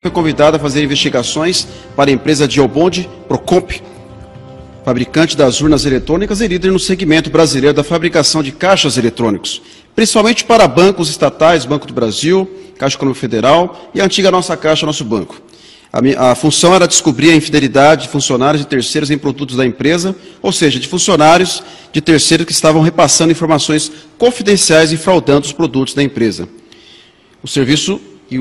Foi convidado a fazer investigações para a empresa Geobond Procomp, fabricante das urnas eletrônicas e líder no segmento brasileiro da fabricação de caixas eletrônicos, principalmente para bancos estatais, Banco do Brasil, Caixa Econômica Federal e a antiga Nossa Caixa, Nosso Banco. A função era descobrir a infidelidade de funcionários e terceiros em produtos da empresa, ou seja, de funcionários de terceiros que estavam repassando informações confidenciais e fraudando os produtos da empresa. O serviço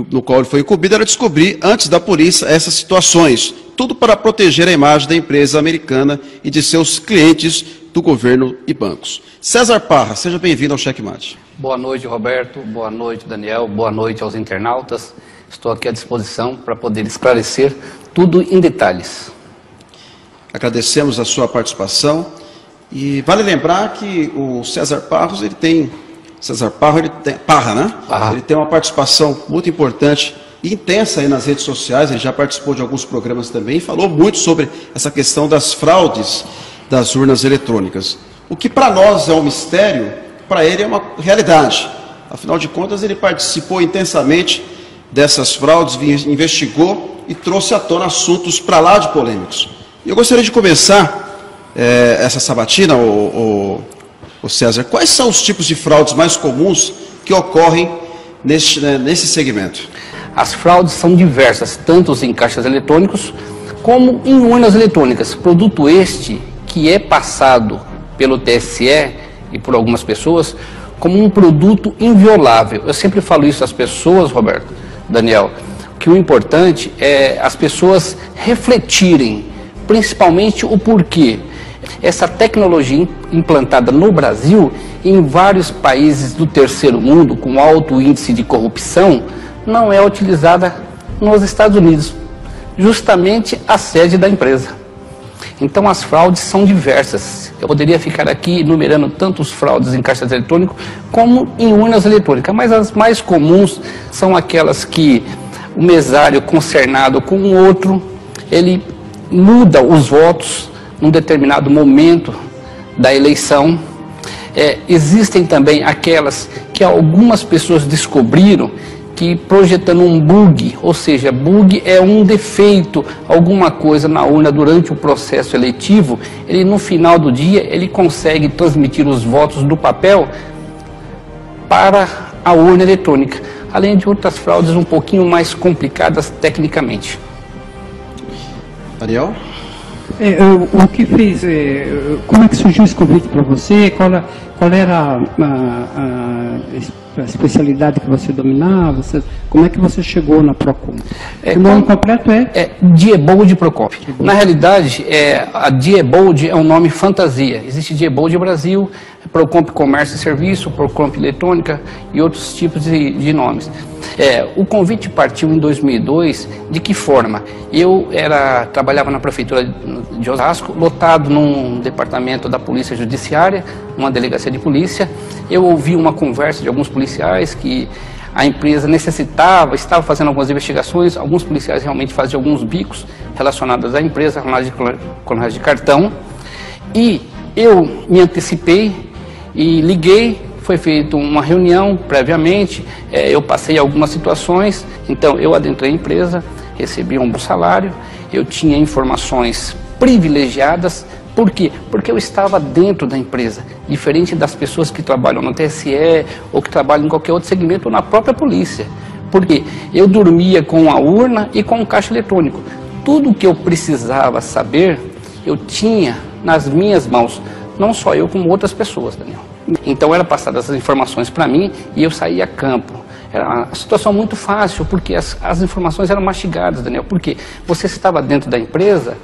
no qual ele foi incumbido era descobrir, antes da polícia, essas situações, tudo para proteger a imagem da empresa americana e de seus clientes do governo e bancos. César Parra, seja bem-vindo ao Checkmate. Boa noite, Roberto. Boa noite, Daniel. Boa noite aos internautas. Estou aqui à disposição para poder esclarecer tudo em detalhes. Agradecemos a sua participação e vale lembrar que o César Parra, ele tem uma participação muito importante e intensa aí nas redes sociais. Ele já participou de alguns programas também e falou muito sobre essa questão das fraudes das urnas eletrônicas. O que para nós é um mistério, para ele é uma realidade. Afinal de contas, ele participou intensamente dessas fraudes, investigou e trouxe à tona assuntos para lá de polêmicos. E eu gostaria de começar essa sabatina, o César, quais são os tipos de fraudes mais comuns que ocorrem nesse segmento? As fraudes são diversas, tanto em caixas eletrônicos como em urnas eletrônicas. Produto este que é passado pelo TSE e por algumas pessoas como um produto inviolável. Eu sempre falo isso às pessoas, Roberto, Daniel, que o importante é as pessoas refletirem, principalmente o porquê. Essa tecnologia implantada no Brasil, em vários países do terceiro mundo, com alto índice de corrupção, não é utilizada nos Estados Unidos, justamente a sede da empresa. Então as fraudes são diversas. Eu poderia ficar aqui enumerando tantos fraudes em caixas eletrônicos como em urnas eletrônicas, mas as mais comuns são aquelas que o mesário concernado com um outro, ele muda os votos num determinado momento da eleição. Existem também aquelas que algumas pessoas descobriram que projetando um bug, ou seja, bug é um defeito, alguma coisa na urna durante o processo eletivo, ele no final do dia ele consegue transmitir os votos do papel para a urna eletrônica, além de outras fraudes um pouquinho mais complicadas tecnicamente. Ariel? O que fez, como é que surgiu esse convite para você? Qual era a especialidade que você dominava? Como é que você chegou na Procomp? O nome completo é Geobond Procomp. Na realidade, a Geobond é um nome fantasia. Existe Geobond Brasil, Procomp Comércio e Serviço, Procomp Eletrônica e outros tipos de nomes. O convite partiu em 2002. De que forma? Eu trabalhava na prefeitura de Osasco, lotado num departamento da Polícia Judiciária, uma delegacia de polícia. Eu ouvi uma conversa de alguns policiais que a empresa estava fazendo algumas investigações, alguns policiais realmente faziam alguns bicos relacionados à empresa, clonagem de cartão, e eu me antecipei e liguei. Foi feita uma reunião previamente, eu passei algumas situações, então eu adentrei a empresa, recebi um bom salário, eu tinha informações privilegiadas. Por quê? Porque eu estava dentro da empresa, diferente das pessoas que trabalham no TSE ou que trabalham em qualquer outro segmento ou na própria polícia. Porque eu dormia com a urna e com o caixa eletrônico. Tudo o que eu precisava saber, eu tinha nas minhas mãos, não só eu, como outras pessoas, Daniel. Então eram passadas as informações para mim e eu saía a campo. Era uma situação muito fácil, porque as informações eram mastigadas, Daniel. Porque você estava dentro da empresa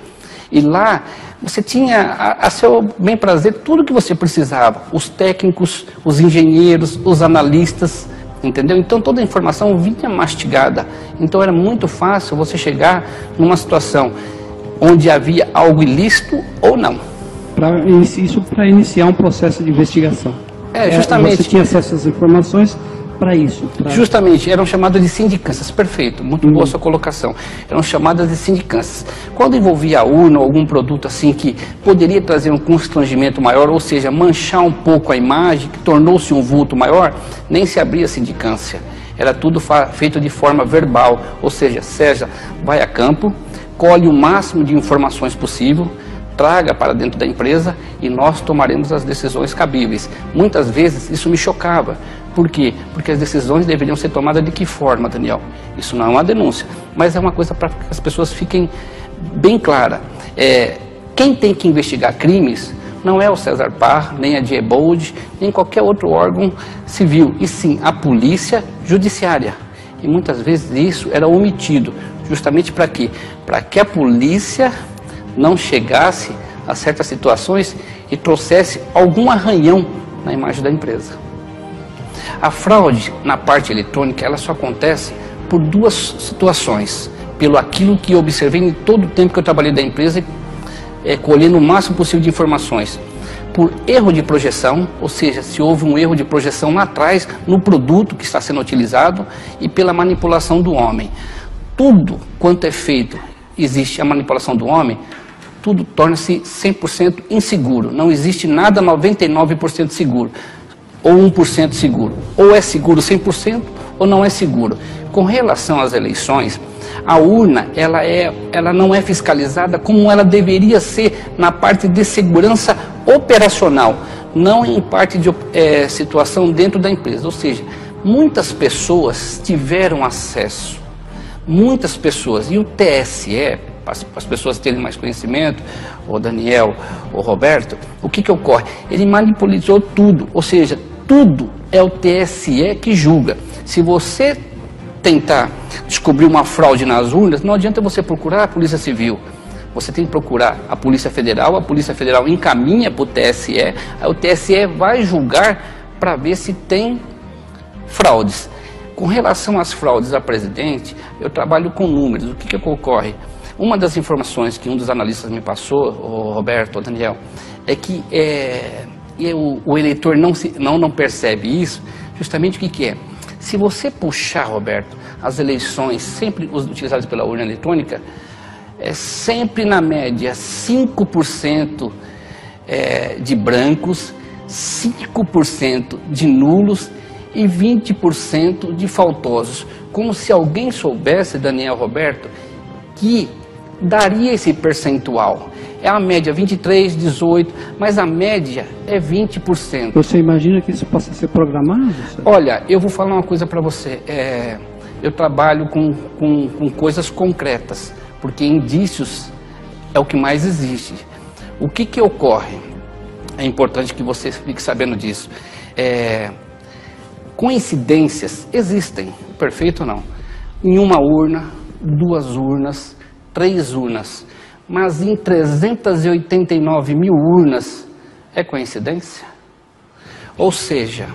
e lá você tinha a seu bem prazer tudo que você precisava. Os técnicos, os engenheiros, os analistas, entendeu? Então toda a informação vinha mastigada. Então era muito fácil você chegar numa situação onde havia algo ilícito ou não. Isso para iniciar um processo de investigação. Justamente. Você tinha acesso às informações para isso. Justamente, eram chamadas de sindicâncias. Perfeito, muito boa sua colocação. Eram chamadas de sindicâncias. Quando envolvia a urna ou algum produto assim que poderia trazer um constrangimento maior, ou seja, manchar um pouco a imagem, que tornou-se um vulto maior, nem se abria sindicância. Era tudo feito de forma verbal, ou seja, César vai a campo, colhe o máximo de informações possível, traga para dentro da empresa e nós tomaremos as decisões cabíveis. Muitas vezes isso me chocava. Por quê? Porque as decisões deveriam ser tomadas de que forma, Daniel? Isso não é uma denúncia, mas é uma coisa para que as pessoas fiquem bem claras. Quem tem que investigar crimes não é o César Parra, nem a Diebold, nem qualquer outro órgão civil, e sim a polícia judiciária. E muitas vezes isso era omitido, justamente para quê? Para que a polícia não chegasse a certas situações e trouxesse algum arranhão na imagem da empresa. A fraude na parte eletrônica, ela só acontece por duas situações. Pelo aquilo que eu observei em todo o tempo que eu trabalhei da empresa, colhendo o máximo possível de informações. Por erro de projeção, ou seja, se houve um erro de projeção lá atrás no produto que está sendo utilizado, e pela manipulação do homem. Tudo quanto é feito, existe a manipulação do homem, tudo torna-se 100% inseguro. Não existe nada 99% seguro, ou 1% seguro. Ou é seguro 100% ou não é seguro. Com relação às eleições, a urna ela não é fiscalizada como ela deveria ser na parte de segurança operacional, não em parte de situação dentro da empresa. Ou seja, muitas pessoas tiveram acesso, muitas pessoas, e o TSE, para as pessoas terem mais conhecimento, o Daniel, o Roberto, o que ocorre? Ele manipulou tudo, ou seja, tudo é o TSE que julga. Se você tentar descobrir uma fraude nas urnas, não adianta você procurar a Polícia Civil. Você tem que procurar a Polícia Federal encaminha para o TSE, aí o TSE vai julgar para ver se tem fraudes. Com relação às fraudes a presidente, eu trabalho com números. O que ocorre? Uma das informações que um dos analistas me passou, o Roberto, o Daniel, é que o eleitor não percebe isso. Justamente o que é? Se você puxar, Roberto, as eleições sempre utilizadas pela urna eletrônica, é sempre na média 5% de brancos, 5% de nulos e 20% de faltosos. Como se alguém soubesse, Daniel, Roberto, que daria esse percentual. É a média 23, 18, mas a média é 20%. Você imagina que isso possa ser programado? Olha, eu vou falar uma coisa para você. Eu trabalho com coisas concretas, porque indícios é o que mais existe. O que ocorre? É importante que você fique sabendo disso. Coincidências existem, perfeito ou não? Em uma urna, 2 urnas, 3 urnas, mas em 389 mil urnas, é coincidência? Ou seja,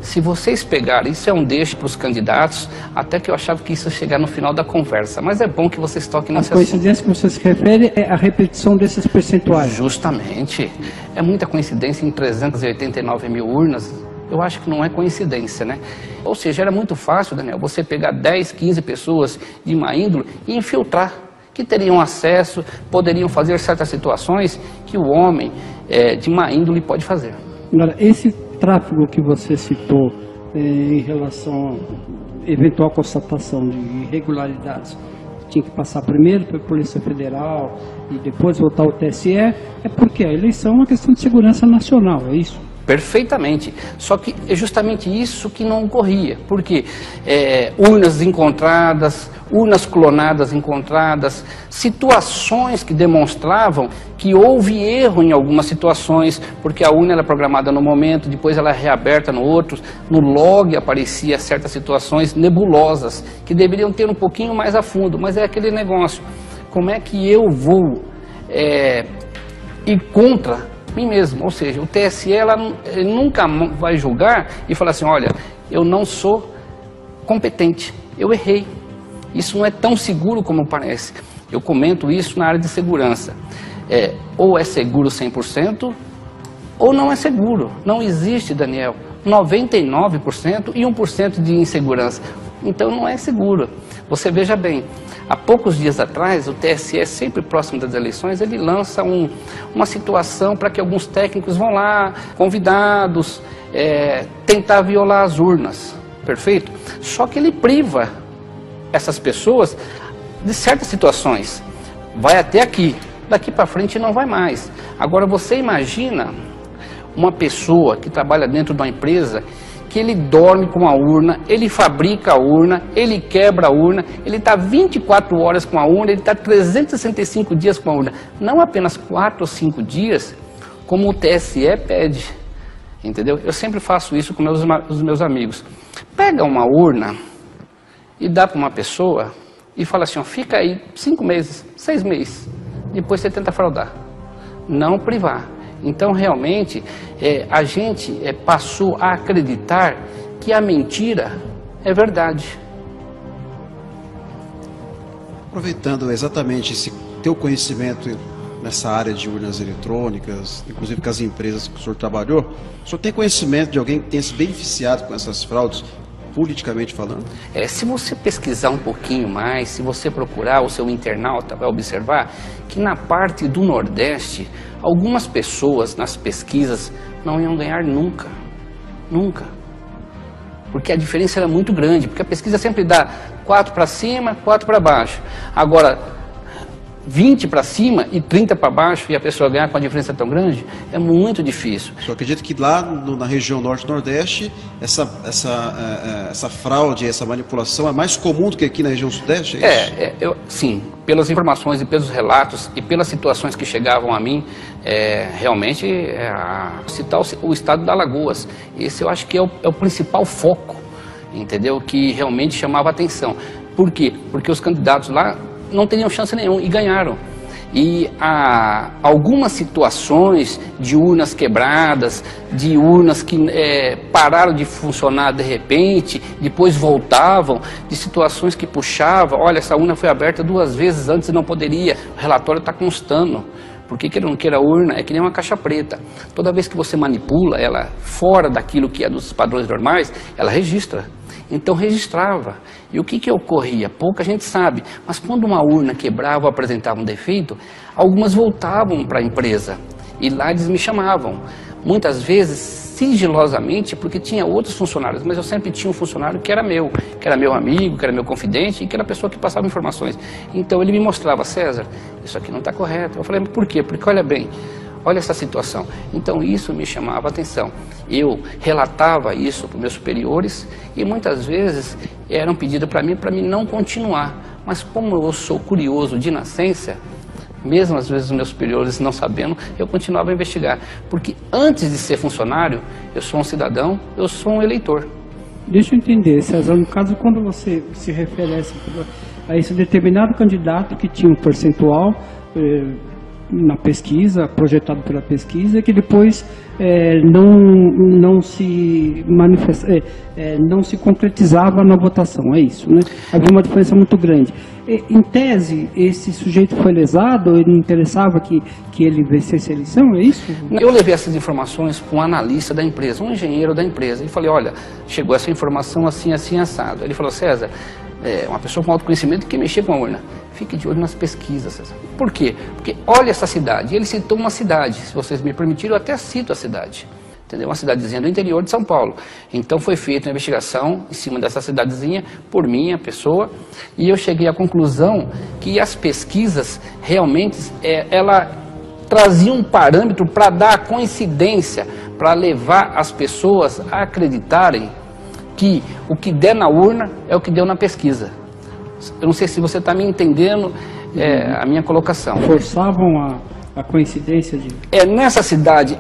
se vocês pegarem, isso é um deixo para os candidatos, até que eu achava que isso ia chegar no final da conversa, mas é bom que vocês toquem nesse assunto. A coincidência que você se refere é a repetição desses percentuais? Justamente. É muita coincidência em 389 mil urnas. Eu acho que não é coincidência, né? Ou seja, era muito fácil, Daniel, você pegar 10, 15 pessoas de má índole e infiltrar, que teriam acesso, poderiam fazer certas situações que o homem de má índole pode fazer. Agora, esse tráfego que você citou em relação à eventual constatação de irregularidades, tinha que passar primeiro pela Polícia Federal e depois voltar ao TSE, é porque a eleição é uma questão de segurança nacional, é isso? Perfeitamente, só que é justamente isso que não ocorria, porque urnas encontradas, urnas clonadas encontradas, situações que demonstravam que houve erro em algumas situações, porque a urna era programada no momento, depois ela é reaberta no outro, no log aparecia certas situações nebulosas, que deveriam ter um pouquinho mais a fundo, mas é aquele negócio, como é que eu vou ir contra mim mesmo? Ou seja, o TSE ele nunca vai julgar e falar assim, olha, eu não sou competente, eu errei. Isso não é tão seguro como parece. Eu comento isso na área de segurança. Ou é seguro 100% ou não é seguro. Não existe, Daniel, 99% e 1% de insegurança. Então não é seguro. Você veja bem, há poucos dias atrás, o TSE, sempre próximo das eleições, ele lança uma situação para que alguns técnicos vão lá, convidados, tentar violar as urnas. perfeito? Só que ele priva essas pessoas de certas situações. Vai até aqui, daqui para frente não vai mais. Agora você imagina uma pessoa que trabalha dentro de uma empresa, que ele dorme com a urna, ele fabrica a urna, ele quebra a urna, ele está 24 horas com a urna, ele está 365 dias com a urna. Não apenas 4 ou 5 dias, como o TSE pede, entendeu? Eu sempre faço isso com os meus amigos. Pega uma urna e dá para uma pessoa e fala assim, ó, fica aí 5 meses, 6 meses, depois você tenta fraudar. Não privar. Então, realmente, a gente passou a acreditar que a mentira é verdade. Aproveitando exatamente esse teu conhecimento nessa área de urnas eletrônicas, inclusive com as empresas que o senhor trabalhou, o senhor tem conhecimento de alguém que tenha se beneficiado com essas fraudes, politicamente falando? Se você pesquisar um pouquinho mais, se você procurar, o seu internauta vai observar que na parte do Nordeste, algumas pessoas nas pesquisas não iam ganhar nunca, nunca. Porque a diferença era muito grande, porque a pesquisa sempre dá 4 para cima, 4 para baixo. Agora, 20 para cima e 30 para baixo e a pessoa ganhar com a diferença tão grande, é muito difícil. Eu acredito que lá na região Norte e Nordeste, essa fraude, essa manipulação é mais comum do que aqui na região Sudeste? É isso? Sim, pelas informações e pelos relatos e pelas situações que chegavam a mim, realmente, citar o estado da Alagoas. Esse eu acho que é o principal foco, entendeu? Que realmente chamava atenção. Por quê? Porque os candidatos lá não teriam chance nenhuma e ganharam. E algumas situações de urnas quebradas, de urnas que pararam de funcionar de repente, depois voltavam, de situações que puxavam, olha, essa urna foi aberta 2 vezes antes e não poderia, o relatório está constando. Porque queira ou não queira, a urna é que nem uma caixa preta. Toda vez que você manipula ela fora daquilo que é dos padrões normais, ela registra. Então registrava. E o que ocorria? Pouca gente sabe. Mas quando uma urna quebrava ou apresentava um defeito, algumas voltavam para a empresa. E lá eles me chamavam. Muitas vezes, sigilosamente, porque tinha outros funcionários. Mas eu sempre tinha um funcionário que era meu amigo, que era meu confidente e que era a pessoa que passava informações. Então ele me mostrava, César, isso aqui não está correto. Eu falei, por quê? Porque olha bem, olha essa situação. Então isso me chamava a atenção. Eu relatava isso para os meus superiores e muitas vezes era um pedido para mim não continuar. Mas como eu sou curioso de nascença, mesmo às vezes os meus superiores não sabendo, eu continuava a investigar. Porque antes de ser funcionário, eu sou um cidadão, eu sou um eleitor. Deixa eu entender, César, no caso, quando você se refere a esse determinado candidato que tinha um percentual na pesquisa, projetado pela pesquisa, que depois não se não se concretizava na votação, é isso, né? Havia uma diferença muito grande. Em tese, esse sujeito foi lesado, ele não interessava que ele vencesse a eleição, é isso? Eu levei essas informações para um analista da empresa, um engenheiro da empresa, e falei, olha, chegou essa informação assim, assim, assado. Ele falou, César, uma pessoa com autoconhecimento que mexer com a urna, fique de olho nas pesquisas, César. Por quê? Porque olha essa cidade, e ele citou uma cidade, se vocês me permitirem, eu até cito a cidade. Entendeu? Uma cidadezinha do interior de São Paulo. Então foi feita uma investigação em cima dessa cidadezinha por minha pessoa e eu cheguei à conclusão que as pesquisas realmente ela trazia um parâmetro para dar a coincidência, para levar as pessoas a acreditarem que o que der na urna é o que deu na pesquisa. Eu não sei se você está me entendendo a minha colocação. Forçavam a coincidência de... Nessa cidade,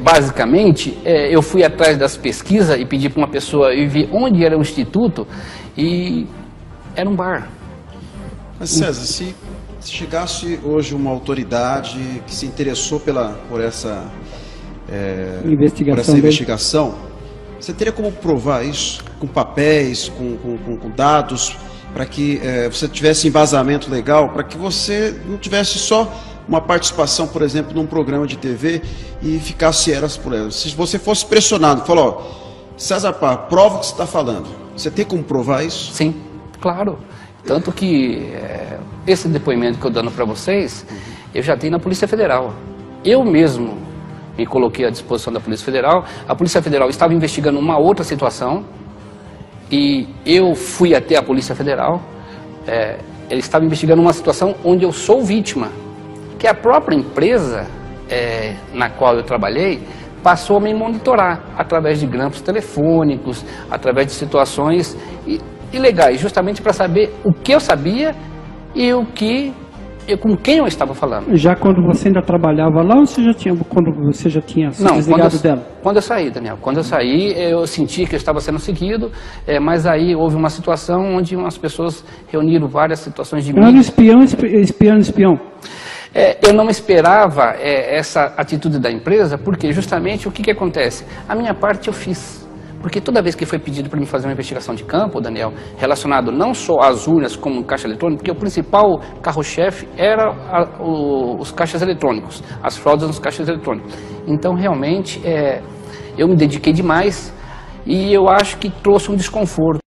basicamente, eu fui atrás das pesquisas e pedi para uma pessoa ir ver onde era o instituto e era um bar. Mas César, se chegasse hoje uma autoridade que se interessou por essa investigação, você teria como provar isso? Com papéis, com dados, para que você tivesse embasamento legal, para que você não tivesse só uma participação, por exemplo, num programa de TV e ficasse eras por elas. Se você fosse pressionado, falou, César Pá, prova o que você está falando. Você tem como provar isso? Sim, claro. Tanto que esse depoimento que eu dando para vocês, eu já tenho na Polícia Federal. Eu mesmo me coloquei à disposição da Polícia Federal. A Polícia Federal estava investigando uma outra situação e eu fui até a Polícia Federal. Eles estavam investigando uma situação onde eu sou vítima, que a própria empresa na qual eu trabalhei passou a me monitorar através de grampos telefônicos, através de situações ilegais, justamente para saber o que eu sabia e com quem eu estava falando. Já quando você ainda trabalhava lá, ou quando você já tinha se desligado dela? Quando eu saí, Daniel. Quando eu saí, eu senti que eu estava sendo seguido, mas aí houve uma situação onde umas pessoas reuniram várias situações de mim. Era espião. Eu não esperava essa atitude da empresa, porque justamente o que acontece? A minha parte eu fiz. Porque toda vez que foi pedido para mim fazer uma investigação de campo, Daniel, relacionado não só às urnas como caixa eletrônico, porque o principal carro-chefe era os caixas eletrônicos, as fraudes nos caixas eletrônicos. Então, realmente, eu me dediquei demais e eu acho que trouxe um desconforto.